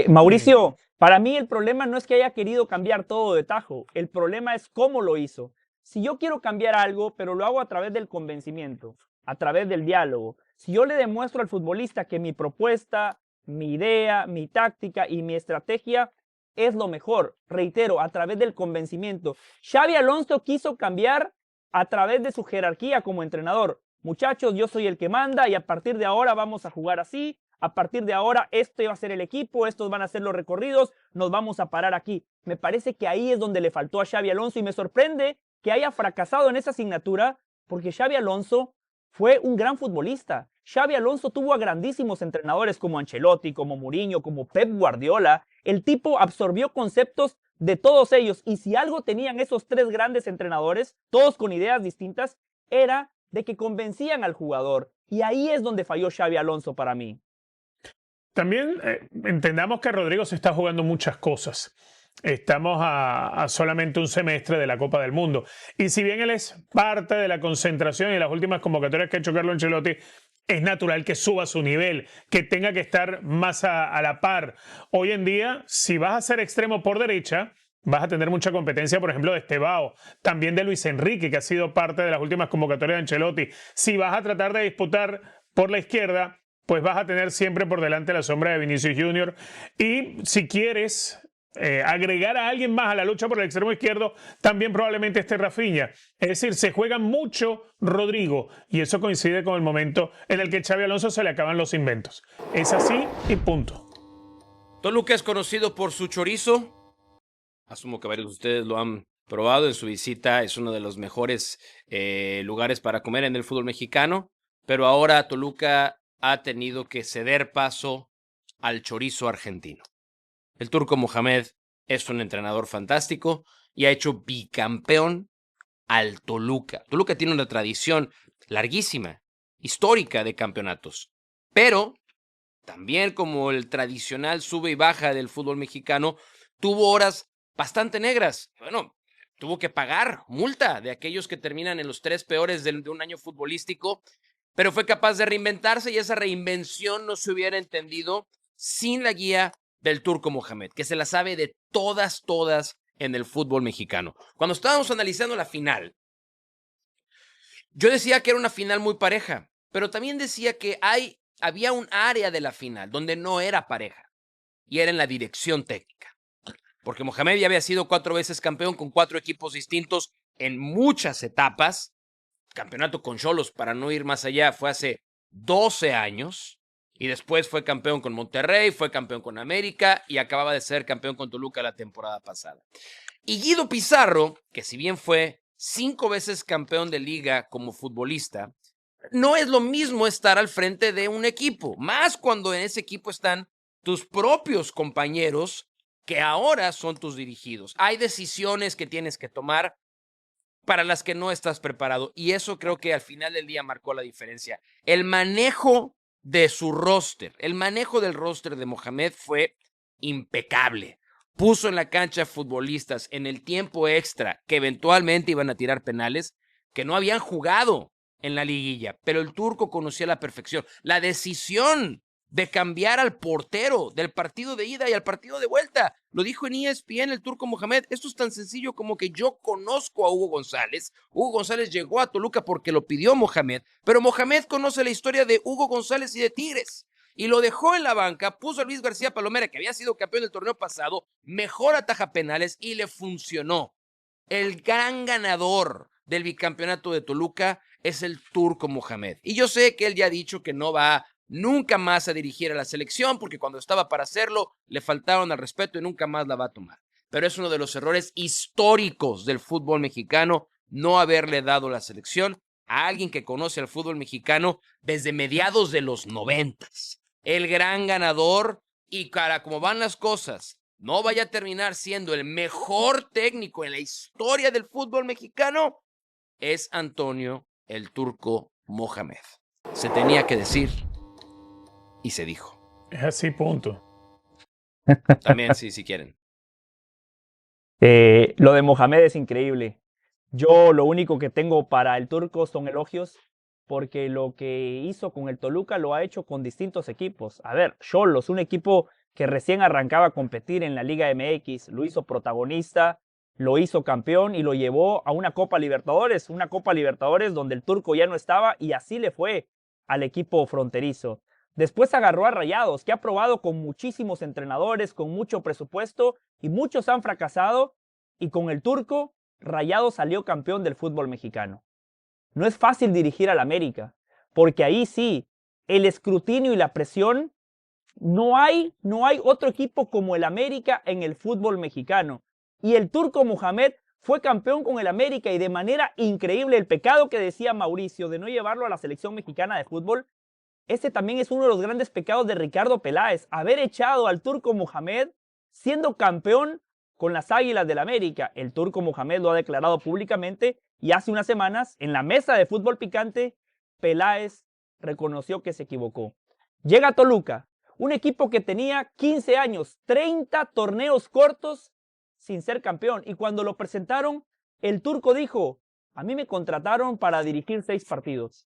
Mauricio, para mí el problema no es que haya querido cambiar todo de tajo, el problema es cómo lo hizo. Si yo quiero cambiar algo, pero lo hago a través del convencimiento, a través del diálogo, si yo le demuestro al futbolista que mi propuesta, mi idea, mi táctica y mi estrategia es lo mejor, reitero, a través del convencimiento. Xabi Alonso quiso cambiar a través de su jerarquía como entrenador. Muchachos, yo soy el que manda y a partir de ahora vamos a jugar así. A partir de ahora, este va a ser el equipo, estos van a ser los recorridos, nos vamos a parar aquí. Me parece que ahí es donde le faltó a Xabi Alonso y me sorprende que haya fracasado en esa asignatura porque Xabi Alonso fue un gran futbolista. Xabi Alonso tuvo a grandísimos entrenadores como Ancelotti, como Mourinho, como Pep Guardiola. El tipo absorbió conceptos de todos ellos y si algo tenían esos tres grandes entrenadores, todos con ideas distintas, era de que convencían al jugador. Y ahí es donde falló Xabi Alonso para mí. También entendamos que Rodrigo se está jugando muchas cosas. Estamos a solamente un semestre de la Copa del Mundo. Y si bien él es parte de la concentración y las últimas convocatorias que ha hecho Carlo Ancelotti, es natural que suba su nivel, que tenga que estar más a la par. Hoy en día, si vas a ser extremo por derecha, vas a tener mucha competencia, por ejemplo, de Estevao, también de Luis Enrique, que ha sido parte de las últimas convocatorias de Ancelotti. Si vas a tratar de disputar por la izquierda, pues vas a tener siempre por delante la sombra de Vinicius Junior. Y si quieres agregar a alguien más a la lucha por el extremo izquierdo, también probablemente esté Rafinha. Es decir, se juega mucho Rodrigo y eso coincide con el momento en el que Xabi Alonso se le acaban los inventos. Es así y punto. Toluca es conocido por su chorizo. Asumo que varios de ustedes lo han probado en su visita. Es uno de los mejores lugares para comer en el fútbol mexicano. Pero ahora Toluca ha tenido que ceder paso al chorizo argentino. El Turco Mohamed es un entrenador fantástico y ha hecho bicampeón al Toluca. Toluca tiene una tradición larguísima, histórica de campeonatos, pero también como el tradicional sube y baja del fútbol mexicano, tuvo horas bastante negras. Bueno, tuvo que pagar multa de aquellos que terminan en los tres peores de un año futbolístico, pero fue capaz de reinventarse y esa reinvención no se hubiera entendido sin la guía del Turco Mohamed, que se la sabe de todas en el fútbol mexicano. Cuando estábamos analizando la final, yo decía que era una final muy pareja, pero también decía que había un área de la final donde no era pareja y era en la dirección técnica. Porque Mohamed ya había sido 4 veces campeón con 4 equipos distintos en muchas etapas. Campeonato con Xolos, para no ir más allá, fue hace 12 años. Y después fue campeón con Monterrey, fue campeón con América y acababa de ser campeón con Toluca la temporada pasada. Y Guido Pizarro, que si bien fue 5 veces campeón de liga como futbolista, no es lo mismo estar al frente de un equipo, más cuando en ese equipo están tus propios compañeros que ahora son tus dirigidos. Hay decisiones que tienes que tomar para las que no estás preparado y eso creo que al final del día marcó la diferencia. El manejo de su roster, el manejo del roster de Mohamed fue impecable. Puso en la cancha futbolistas en el tiempo extra que eventualmente iban a tirar penales que no habían jugado en la liguilla, pero el Turco conocía a la perfección la decisión de cambiar al portero del partido de ida y al partido de vuelta. Lo dijo en ESPN el Turco Mohamed. Esto es tan sencillo como que yo conozco a Hugo González. Hugo González llegó a Toluca porque lo pidió Mohamed, pero Mohamed conoce la historia de Hugo González y de Tigres. Y lo dejó en la banca, puso a Luis García Palomera, que había sido campeón del torneo pasado, mejor ataja penales y le funcionó. El gran ganador del bicampeonato de Toluca es el Turco Mohamed. Y yo sé que él ya ha dicho que no va nunca más a dirigir a la selección porque cuando estaba para hacerlo le faltaron al respeto y nunca más la va a tomar. Pero es uno de los errores históricos del fútbol mexicano no haberle dado la selección a alguien que conoce al fútbol mexicano desde mediados de los 90s. El gran ganador y cara como van las cosas, no vaya a terminar siendo el mejor técnico en la historia del fútbol mexicano, es Antonio el Turco Mohamed. Se tenía que decir y se dijo. Es así, punto. También, sí, si quieren. Lo de Mohamed es increíble. Yo lo único que tengo para el turco son elogios, porque lo que hizo con el Toluca lo ha hecho con distintos equipos. A ver, Xolos, un equipo que recién arrancaba a competir en la Liga MX, lo hizo protagonista, lo hizo campeón y lo llevó a una Copa Libertadores donde el turco ya no estaba y así le fue al equipo fronterizo. Después agarró a Rayados, que ha probado con muchísimos entrenadores, con mucho presupuesto y muchos han fracasado, y con el turco Rayados salió campeón del fútbol mexicano. No es fácil dirigir al América, porque ahí sí, el escrutinio y la presión, no hay otro equipo como el América en el fútbol mexicano. Y el turco Mohamed fue campeón con el América y de manera increíble. El pecado que decía Mauricio de no llevarlo a la selección mexicana de fútbol, este también es uno de los grandes pecados de Ricardo Peláez, haber echado al turco Mohamed siendo campeón con las Águilas del América. El turco Mohamed lo ha declarado públicamente y hace unas semanas, en la mesa de Fútbol Picante, Peláez reconoció que se equivocó. Llega Toluca, un equipo que tenía 15 años, 30 torneos cortos sin ser campeón. Y cuando lo presentaron, el turco dijo, a mí me contrataron para dirigir 6 partidos,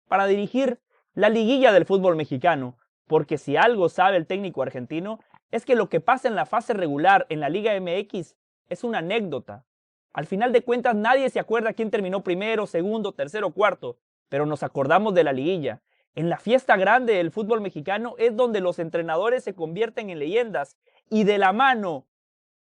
para dirigir la liguilla del fútbol mexicano, porque si algo sabe el técnico argentino, es que lo que pasa en la fase regular en la Liga MX es una anécdota. Al final de cuentas nadie se acuerda quién terminó primero, segundo, tercero, cuarto, pero nos acordamos de la liguilla. En la fiesta grande del fútbol mexicano es donde los entrenadores se convierten en leyendas y de la mano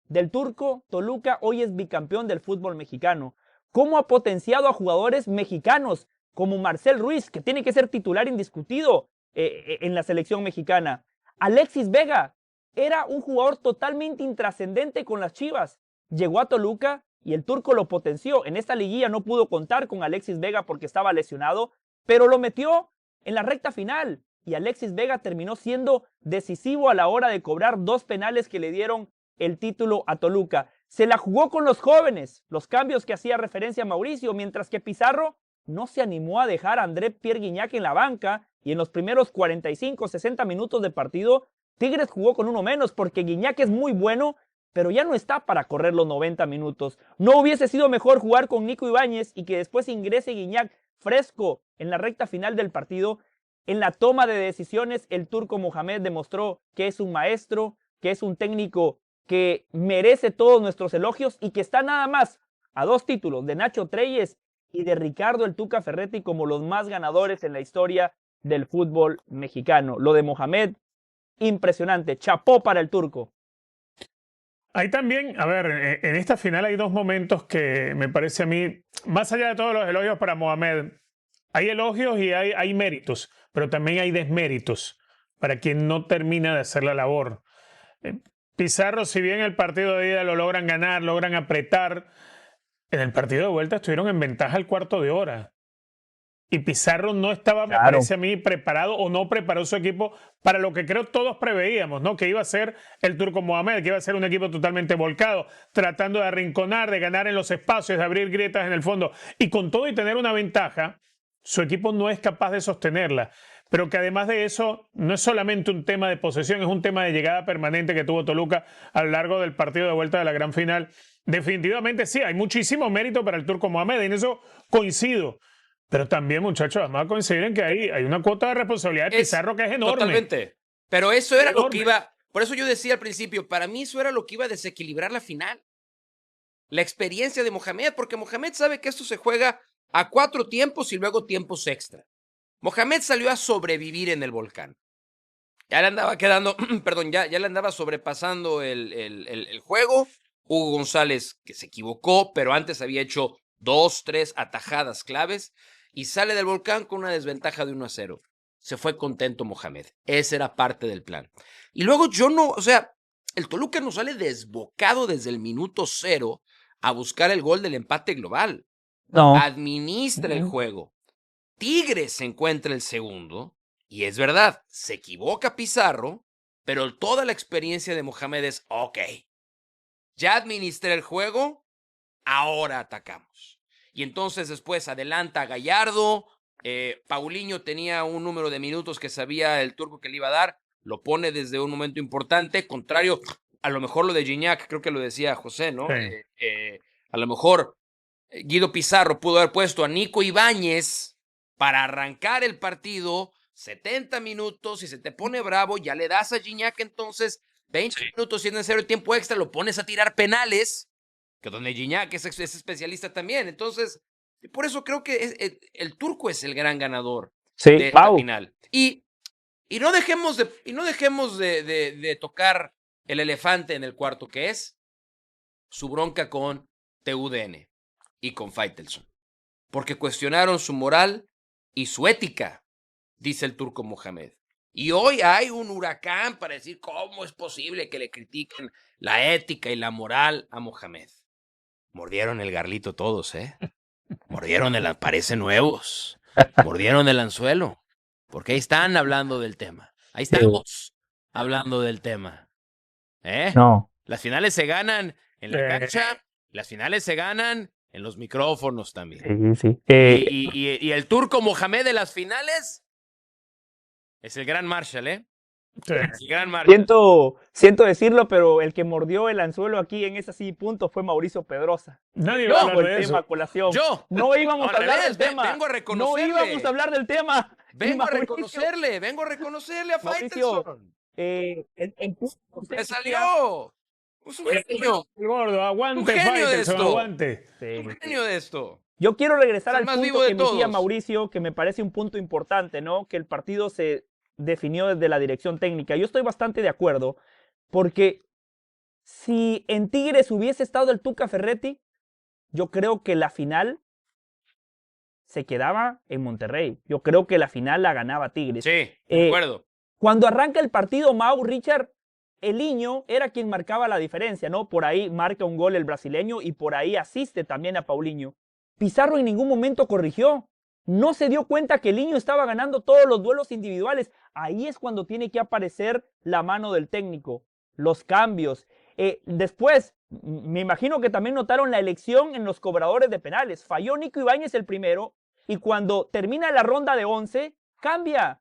del turco, Toluca hoy es bicampeón del fútbol mexicano. ¿Cómo ha potenciado a jugadores mexicanos como Marcel Ruiz, que tiene que ser titular indiscutido en la selección mexicana? Alexis Vega era un jugador totalmente intrascendente con las Chivas. Llegó a Toluca y el turco lo potenció. En esta liguilla no pudo contar con Alexis Vega porque estaba lesionado, pero lo metió en la recta final. Y Alexis Vega terminó siendo decisivo a la hora de cobrar 2 penales que le dieron el título a Toluca. Se la jugó con los jóvenes, los cambios que hacía referencia a Mauricio, mientras que Pizarro no se animó a dejar a André Pierre Gignac en la banca y en los primeros 45, 60 minutos de partido, Tigres jugó con uno menos porque Gignac es muy bueno, pero ya no está para correr los 90 minutos. ¿No hubiese sido mejor jugar con Nico Ibáñez y que después ingrese Gignac fresco en la recta final del partido? En la toma de decisiones, el turco Mohamed demostró que es un maestro, que es un técnico que merece todos nuestros elogios y que está nada más a 2 títulos de Nacho Treyes y de Ricardo el Tuca Ferretti como los más ganadores en la historia del fútbol mexicano. Lo de Mohamed, impresionante. Chapó para el turco. Hay también, a ver, en esta final hay 2 momentos que me parece a mí, más allá de todos los elogios para Mohamed, hay elogios y hay méritos, pero también hay desméritos para quien no termina de hacer la labor. Pizarro, si bien el partido de ida lo logran ganar, logran apretar, en el partido de vuelta estuvieron en ventaja al cuarto de hora. Y Pizarro no estaba, me parece a mí, preparado o no preparó su equipo para lo que creo todos preveíamos, ¿no? Que iba a ser el turco Mohamed, que iba a ser un equipo totalmente volcado, tratando de arrinconar, de ganar en los espacios, de abrir grietas en el fondo. Y con todo y tener una ventaja, su equipo no es capaz de sostenerla. Pero que además de eso, no es solamente un tema de posesión, es un tema de llegada permanente que tuvo Toluca a lo largo del partido de vuelta de la gran final. Definitivamente sí, hay muchísimo mérito para el turco Mohamed, y en eso coincido. Pero también, muchachos, vamos a coincidir en que hay una cuota de responsabilidad de Pizarro que es enorme. Totalmente. Pero eso era lo que iba... Por eso yo decía al principio, para mí eso era lo que iba a desequilibrar la final. La experiencia de Mohamed, porque Mohamed sabe que esto se juega a 4 tiempos y luego tiempos extra. Mohamed salió a sobrevivir en el volcán. Ya le andaba quedando, perdón, ya le andaba sobrepasando el juego. Hugo González, que se equivocó, pero antes había hecho 2, 3 atajadas claves y sale del volcán con una desventaja de 1-0. Se fue contento Mohamed. Ese era parte del plan. Y luego el Toluca no sale desbocado desde el minuto 0 a buscar el gol del empate global. No. Administra el juego. Tigres encuentra el segundo, y es verdad, se equivoca Pizarro, pero toda la experiencia de Mohamed es, ok, ya administré el juego, ahora atacamos. Y entonces después adelanta a Gallardo, Paulinho tenía un número de minutos que sabía el turco que le iba a dar, lo pone desde un momento importante, contrario a lo mejor lo de Gignac, creo que lo decía José, ¿no? Sí. A lo mejor Guido Pizarro pudo haber puesto a Nico Ibáñez para arrancar el partido, 70 minutos, si se te pone bravo, ya le das a Gignac entonces 20 minutos, si es necesario tiempo extra, lo pones a tirar penales, que donde Gignac es especialista también. Entonces, por eso creo que el turco es el gran ganador de esta final. Y no dejemos de tocar el elefante en el cuarto, que es su bronca con TUDN y con Faitelson. Porque cuestionaron su moral y su ética, dice el turco Mohamed. Y hoy hay un huracán para decir cómo es posible que le critiquen la ética y la moral a Mohamed. Mordieron el garlito todos, ¿eh? Mordieron parecen nuevos. Mordieron el anzuelo. Porque ahí están hablando del tema. Ahí estamos hablando del tema. No. Las finales se ganan en la cancha, las finales se ganan en los micrófonos también. Sí. Y el turco Mohamed de las finales es el gran Marshall, ¿eh? Sí. El gran Marshall. Siento decirlo, pero el que mordió el anzuelo aquí en ese punto fue Mauricio Pedrosa. Nadie va a hablar de tema eso. colación. Yo. No íbamos a hablar del tema. Vengo a reconocerle. No íbamos a hablar del tema. Vengo a reconocerle a Faitelson. ¡Me salió! Es un genio. Gordo, aguante, Faitelson, aguante. Un genio de esto. Yo quiero regresar al más punto vivo que de emitía todos. Mauricio, que me parece un punto importante, ¿no? Que el partido se definió desde la dirección técnica. Yo estoy bastante de acuerdo, porque si en Tigres hubiese estado el Tuca Ferretti, yo creo que la final se quedaba en Monterrey. Yo creo que la final la ganaba Tigres. Sí, de acuerdo. Cuando arranca el partido, Richard, el niño era quien marcaba la diferencia, ¿no? Por ahí marca un gol el brasileño y por ahí asiste también a Paulinho. Pizarro en ningún momento corrigió. No se dio cuenta que el niño estaba ganando todos los duelos individuales. Ahí es cuando tiene que aparecer la mano del técnico, los cambios. Después, me imagino que también notaron la elección en los cobradores de penales. Falló Nico Ibáñez el primero y cuando termina la ronda de 11, cambia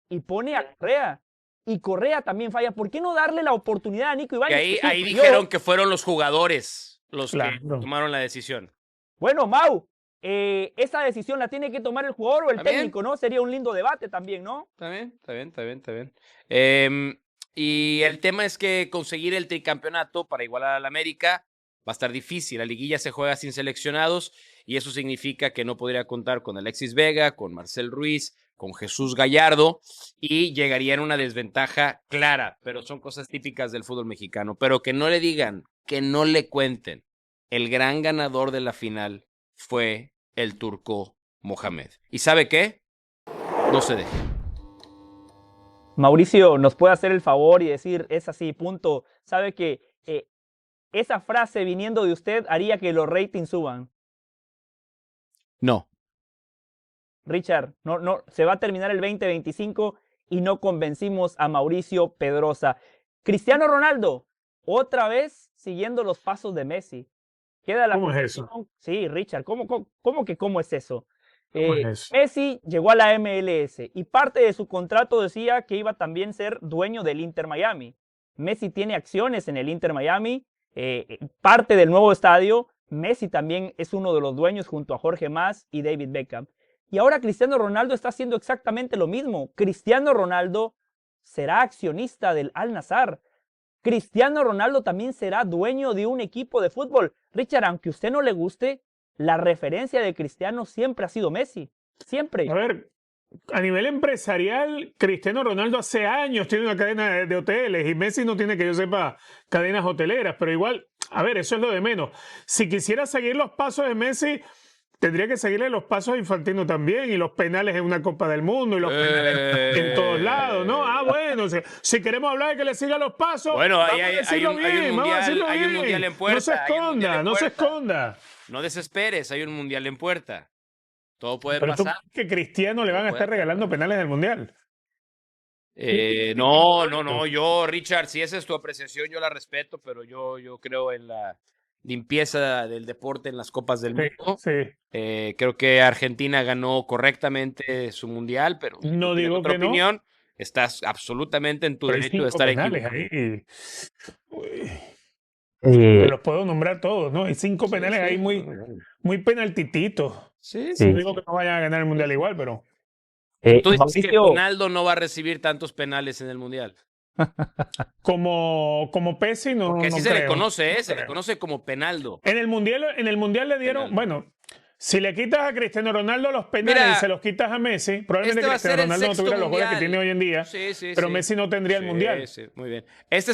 y pone a Correa. Y Correa también falla. ¿Por qué no darle la oportunidad a Nico Ibáñez? Ahí dijeron que fueron los jugadores los que tomaron la decisión. Bueno, Mau, esa decisión la tiene que tomar el jugador o el técnico, ¿no? Sería un lindo debate también, ¿no? Está bien. Y el tema es que conseguir el tricampeonato para igualar al América va a estar difícil. La liguilla se juega sin seleccionados y eso significa que no podría contar con Alexis Vega, con Marcel Ruiz, con Jesús Gallardo y llegaría en una desventaja clara, pero son cosas típicas del fútbol mexicano. Pero que no le digan, que no le cuenten. El gran ganador de la final fue el turco Mohamed. ¿Y sabe qué? No se deje. Mauricio, ¿nos puede hacer el favor y decir, es así, punto? ¿Sabe que esa frase viniendo de usted haría que los ratings suban? No. Richard, no, se va a terminar el 2025 y no convencimos a Mauricio Pedrosa. Cristiano Ronaldo, otra vez siguiendo los pasos de Messi. ¿Cómo es eso? Sí, Richard, ¿cómo es eso? ¿Cómo es eso? Messi llegó a la MLS y parte de su contrato decía que iba también a ser dueño del Inter Miami. Messi tiene acciones en el Inter Miami, parte del nuevo estadio. Messi también es uno de los dueños junto a Jorge Mas y David Beckham. Y ahora Cristiano Ronaldo está haciendo exactamente lo mismo. Cristiano Ronaldo será accionista del Al-Nassr. Cristiano Ronaldo también será dueño de un equipo de fútbol. Richard, aunque a usted no le guste, la referencia de Cristiano siempre ha sido Messi. Siempre. A ver, a nivel empresarial, Cristiano Ronaldo hace años tiene una cadena de hoteles y Messi no tiene, que yo sepa, cadenas hoteleras, pero igual, a ver, eso es lo de menos. Si quisiera seguir los pasos de Messi, tendría que seguirle los pasos a Infantino también, y los penales en una Copa del Mundo, y los penales en todos lados, ¿no? Bueno, si queremos hablar de que le siga los pasos, bueno, hay un mundial en puerta. No se esconda. No desesperes, hay un mundial en puerta. Todo puede pasar. ¿Pero tú crees que Cristiano le van a estar regalando penales del mundial? No, yo, Richard, si esa es tu apreciación, yo la respeto, pero yo creo en limpieza del deporte en las Copas del Mundo. Sí. Creo que Argentina ganó correctamente su mundial, pero si No tú tienes digo otra que no. opinión, estás absolutamente en tu Pero hay derecho de 5 estar penales equivocado. ahí. Te los puedo nombrar todos, ¿no? Hay 5 Sí, penales sí. ahí muy penaltititos. Sí, Sí. No digo que no vayan a ganar el mundial igual, pero Tú dices que Mauricio, Ronaldo no va a recibir tantos penales en el mundial. como Pessi no, Porque así no se le creo. conoce, No se le creo. conoce como penaldo. En el mundial le dieron, Penal. bueno, si le quitas a Cristiano Ronaldo los penales Mira, y se los quitas a Messi, probablemente este va a ser Cristiano el Ronaldo no sexto tuviera los goles que mundial. tiene hoy en día, Sí, pero sí. Messi no tendría el mundial. Sí, muy bien. Este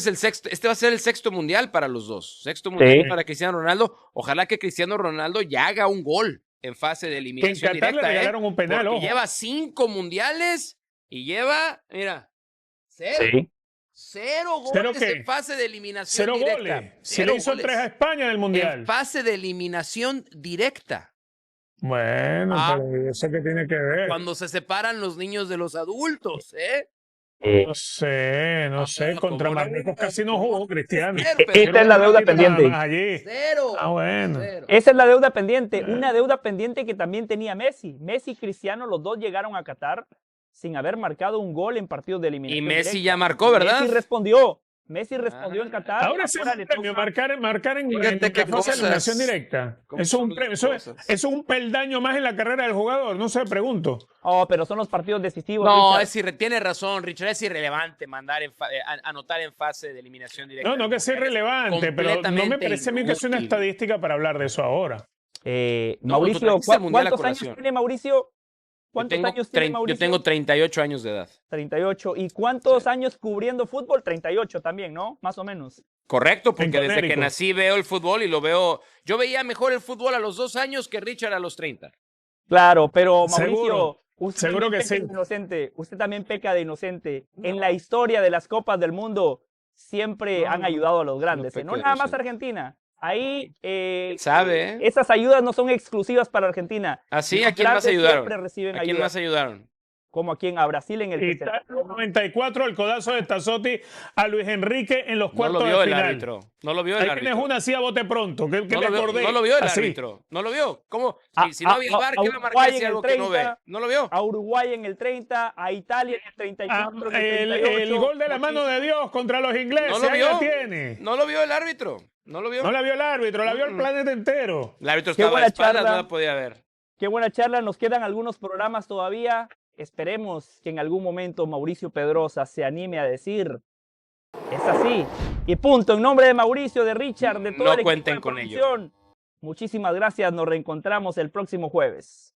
va a ser el sexto mundial para los dos. Sexto mundial para Cristiano Ronaldo. Ojalá que Cristiano Ronaldo ya haga un gol en fase de Que en eliminación Qatar directa. le regalaron un penal, Porque ojo. lleva 5 mundiales y lleva, mira, 0. sí. 0 ¿Cero goles qué? en fase de eliminación 0 directa. goles. Si 0 le hizo goles. 3 a España en el mundial. En fase de eliminación directa. Bueno, pero eso que tiene que ver. Cuando se separan los niños de los adultos, ¿eh? No sé, contra ¿cómo no? Marruecos casi no jugó Cristiano. Esta es la deuda pendiente. Allí. 0. Ah, bueno. 0. Esa es la deuda pendiente, una deuda pendiente que también tenía Messi. Messi y Cristiano, los dos llegaron a Qatar sin haber marcado un gol en partidos de Y eliminación Messi directa. ya marcó, ¿verdad? Messi respondió en Qatar. Ahora sí es un le premio, toca- marcar en Fíjate qué la fase de eliminación cosas. directa. ¿Cómo Eso es son un premio, las eso es cosas? un peldaño más en la carrera del jugador, no sé, pregunto. Oh, pero son los partidos decisivos. No, Richard. tiene razón, Richard. Es irrelevante anotar en fase de eliminación directa. No, que sea irrelevante, pero no me parece a mí que es una estadística para hablar de eso ahora. Mauricio, tú trajiste el mundial a ¿cuántos años colación. tiene Mauricio? ¿Cuántos años tiene Mauricio? Yo tengo 38 años de edad. 38. ¿Y cuántos años cubriendo fútbol? 38 también, ¿no? Más o menos. Correcto, porque desde que Connecticut. nací veo el fútbol y lo veo. Yo veía mejor el fútbol a los 2 años que Richard a los 30. Claro, pero Mauricio, Seguro, usted seguro también que peca sí. de inocente. Usted también peca de inocente. En la historia de las Copas del Mundo siempre han ayudado a los grandes. peco No de nada más inocente. Argentina. Ahí ¿Sabe? ¿Eh? esas ayudas no son exclusivas para Argentina. Así, Los ¿a quién más grandes ayudaron? siempre reciben ¿A quién ayuda. más ayudaron? Como aquí a Brasil en el que se- Italia 94, el codazo de Tassotti a Luis Enrique en los No cuartos lo vio de el final. árbitro. No lo vio el Ahí árbitro. tienes una así a bote pronto, que No le lo vio, acordé. no lo vio el Así. árbitro. No lo vio. ¿Cómo? A- Si no había a- VAR, a ¿qué va a marcar Uruguay si en el algo que no ve? 30, ¿No lo vio? a Uruguay en el 30, a Italia en el 34, en el El 38. gol de la mano de Dios contra los ingleses, ¿No lo ahí vio? la tiene. No lo vio el árbitro. No lo vio. No la vio el árbitro, la vio el planeta entero. El árbitro Qué estaba de buena espaldas, charla. no la podía ver. Qué buena charla, nos quedan algunos programas todavía. Esperemos que en algún momento Mauricio Pedrosa se anime a decir, es así. Y punto, en nombre de Mauricio, de Richard, de todo No el equipo cuenten de con ello. producción. Muchísimas gracias, nos reencontramos el próximo jueves.